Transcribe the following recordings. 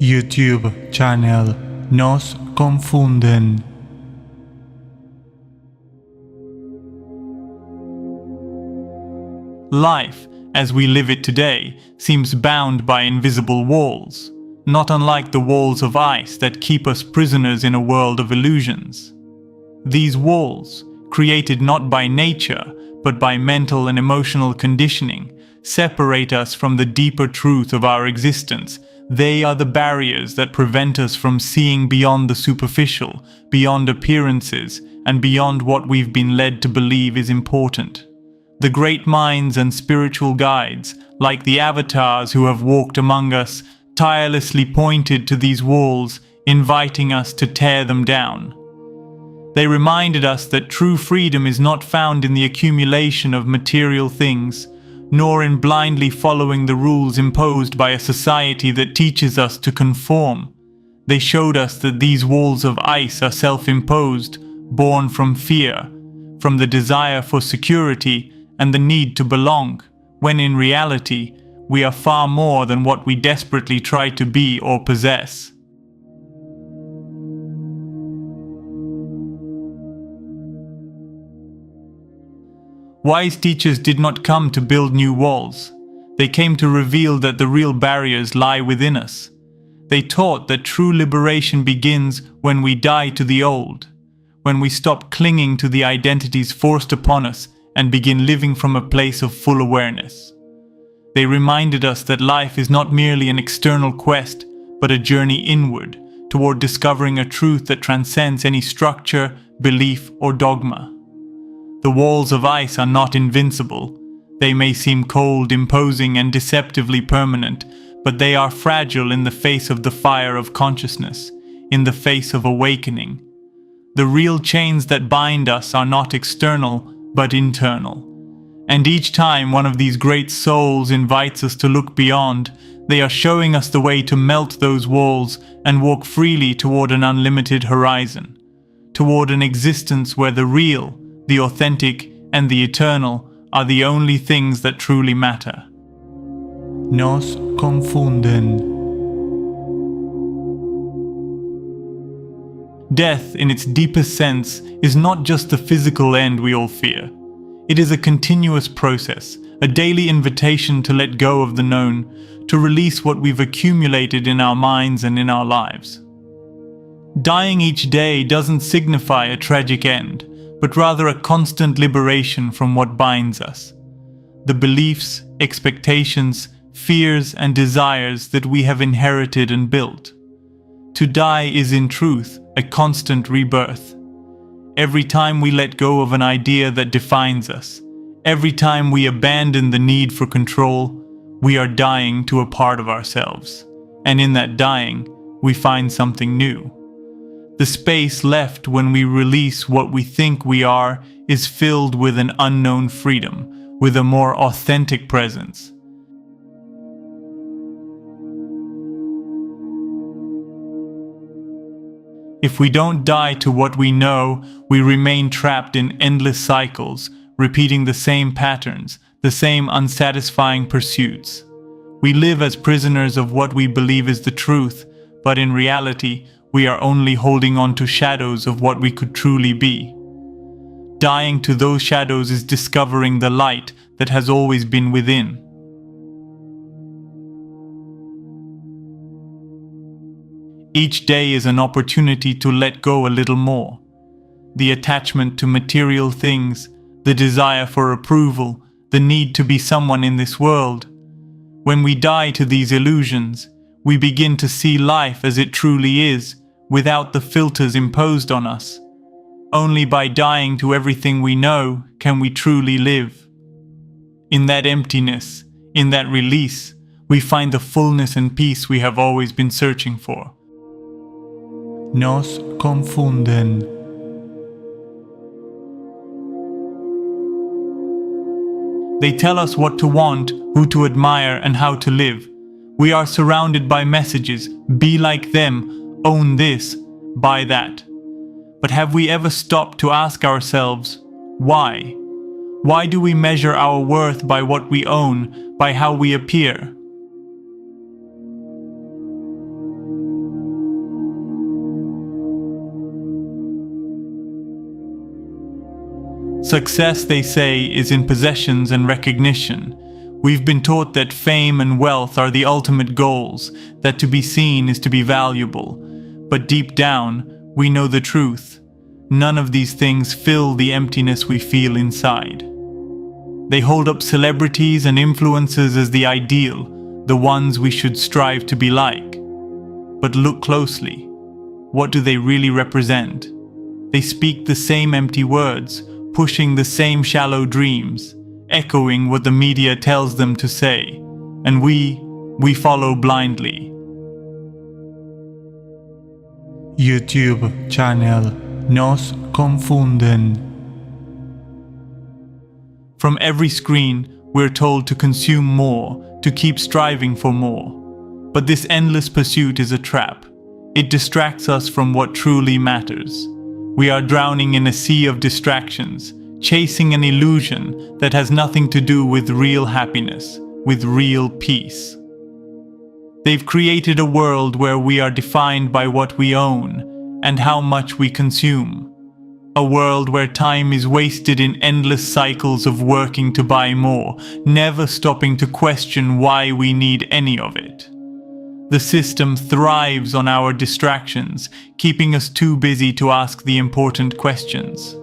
YouTube channel Nos Confunden. Life, as we live it today, seems bound by invisible walls, not unlike the walls of ice that keep us prisoners in a world of illusions. These walls, created not by nature, but by mental and emotional conditioning, separate us from the deeper truth of our existence. They are the barriers that prevent us from seeing beyond the superficial, beyond appearances, and beyond what we've been led to believe is important. The great minds and spiritual guides, like the avatars who have walked among us, tirelessly pointed to these walls, inviting us to tear them down. They reminded us that true freedom is not found in the accumulation of material things, nor in blindly following the rules imposed by a society that teaches us to conform. They showed us that these walls of ice are self-imposed, born from fear, from the desire for security and the need to belong, when in reality, we are far more than what we desperately try to be or possess. Wise teachers did not come to build new walls. They came to reveal that the real barriers lie within us. They taught that true liberation begins when we die to the old, when we stop clinging to the identities forced upon us and begin living from a place of full awareness. They reminded us that life is not merely an external quest, but a journey inward, toward discovering a truth that transcends any structure, belief, or dogma. The walls of ice are not invincible. They may seem cold, imposing, and deceptively permanent, but they are fragile in the face of the fire of consciousness, in the face of awakening. The real chains that bind us are not external, but internal. And each time one of these great souls invites us to look beyond, they are showing us the way to melt those walls and walk freely toward an unlimited horizon, toward an existence where the real, the authentic, and the eternal are the only things that truly matter. Nos Confunden. Death, in its deepest sense, is not just the physical end we all fear. It is a continuous process, a daily invitation to let go of the known, to release what we've accumulated in our minds and in our lives. Dying each day doesn't signify a tragic end, but rather a constant liberation from what binds us. The beliefs, expectations, fears, and desires that we have inherited and built. To die is in truth a constant rebirth. Every time we let go of an idea that defines us, every time we abandon the need for control, we are dying to a part of ourselves. And in that dying, we find something new. The space left when we release what we think we are is filled with an unknown freedom, with a more authentic presence. If we don't die to what we know, we remain trapped in endless cycles, repeating the same patterns, the same unsatisfying pursuits. We live as prisoners of what we believe is the truth, but in reality, we are only holding on to shadows of what we could truly be. Dying to those shadows is discovering the light that has always been within. Each day is an opportunity to let go a little more. The attachment to material things, the desire for approval, the need to be someone in this world. When we die to these illusions, we begin to see life as it truly is, without the filters imposed on us. Only by dying to everything we know can we truly live. In that emptiness, in that release, we find the fullness and peace we have always been searching for. Nos Confunden. They tell us what to want, who to admire, and how to live. We are surrounded by messages: be like them, own this, buy that. But have we ever stopped to ask ourselves, why? Why do we measure our worth by what we own, by how we appear? Success, they say, is in possessions and recognition. We've been taught that fame and wealth are the ultimate goals, that to be seen is to be valuable. But deep down, we know the truth. None of these things fill the emptiness we feel inside. They hold up celebrities and influencers as the ideal, the ones we should strive to be like. But look closely. What do they really represent? They speak the same empty words, pushing the same shallow dreams, echoing what the media tells them to say, and we follow blindly. YouTube channel Nos Confunden. From every screen, we're told to consume more, to keep striving for more. But this endless pursuit is a trap. It distracts us from what truly matters. We are drowning in a sea of distractions, chasing an illusion that has nothing to do with real happiness, with real peace. They've created a world where we are defined by what we own and how much we consume. A world where time is wasted in endless cycles of working to buy more, never stopping to question why we need any of it. The system thrives on our distractions, keeping us too busy to ask the important questions.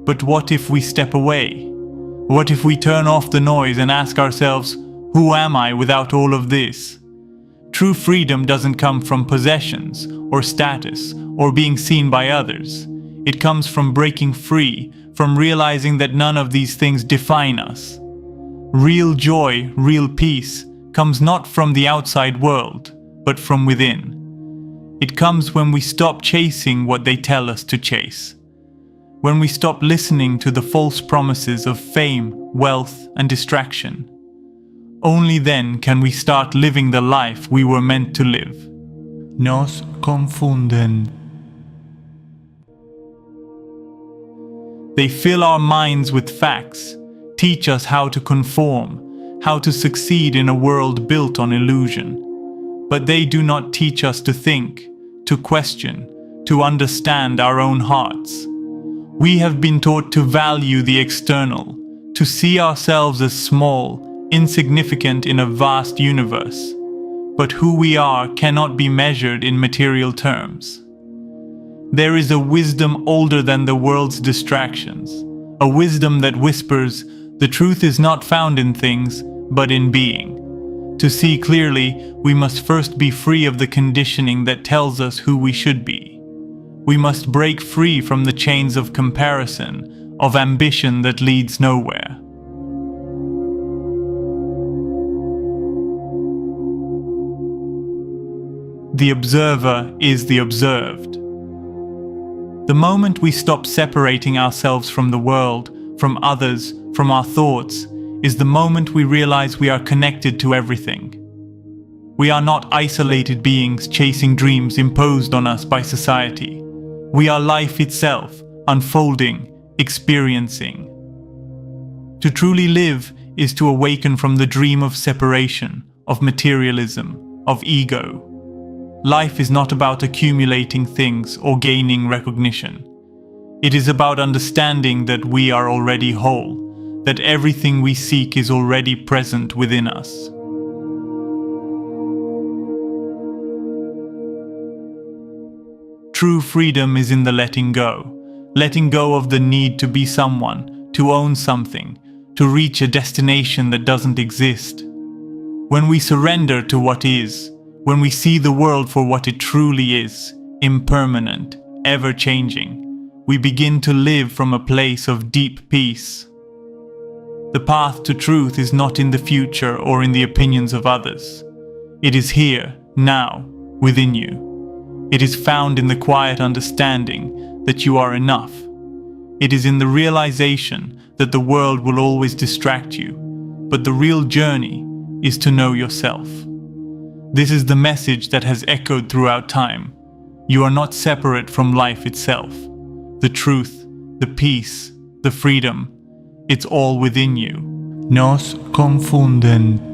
But what if we step away? What if we turn off the noise and ask ourselves, who am I without all of this? True freedom doesn't come from possessions, or status, or being seen by others. It comes from breaking free, from realizing that none of these things define us. Real joy, real peace, comes not from the outside world, but from within. It comes when we stop chasing what they tell us to chase. When we stop listening to the false promises of fame, wealth, and distraction. Only then can we start living the life we were meant to live. Nos Confunden. They fill our minds with facts, teach us how to conform, how to succeed in a world built on illusion. But they do not teach us to think, to question, to understand our own hearts. We have been taught to value the external, to see ourselves as small, insignificant in a vast universe. But who we are cannot be measured in material terms. There is a wisdom older than the world's distractions, a wisdom that whispers, the truth is not found in things, but in being. To see clearly, we must first be free of the conditioning that tells us who we should be. We must break free from the chains of comparison, of ambition that leads nowhere. The observer is the observed. The moment we stop separating ourselves from the world, from others, from our thoughts, is the moment we realize we are connected to everything. We are not isolated beings chasing dreams imposed on us by society. We are life itself, unfolding, experiencing. To truly live is to awaken from the dream of separation, of materialism, of ego. Life is not about accumulating things or gaining recognition. It is about understanding that we are already whole, that everything we seek is already present within us. True freedom is in the letting go of the need to be someone, to own something, to reach a destination that doesn't exist. When we surrender to what is, when we see the world for what it truly is, impermanent, ever-changing, we begin to live from a place of deep peace. The path to truth is not in the future or in the opinions of others. It is here, now, within you. It is found in the quiet understanding that you are enough. It is in the realization that the world will always distract you, but the real journey is to know yourself. This is the message that has echoed throughout time. You are not separate from life itself. The truth, the peace, the freedom, it's all within you. Nos Confunden.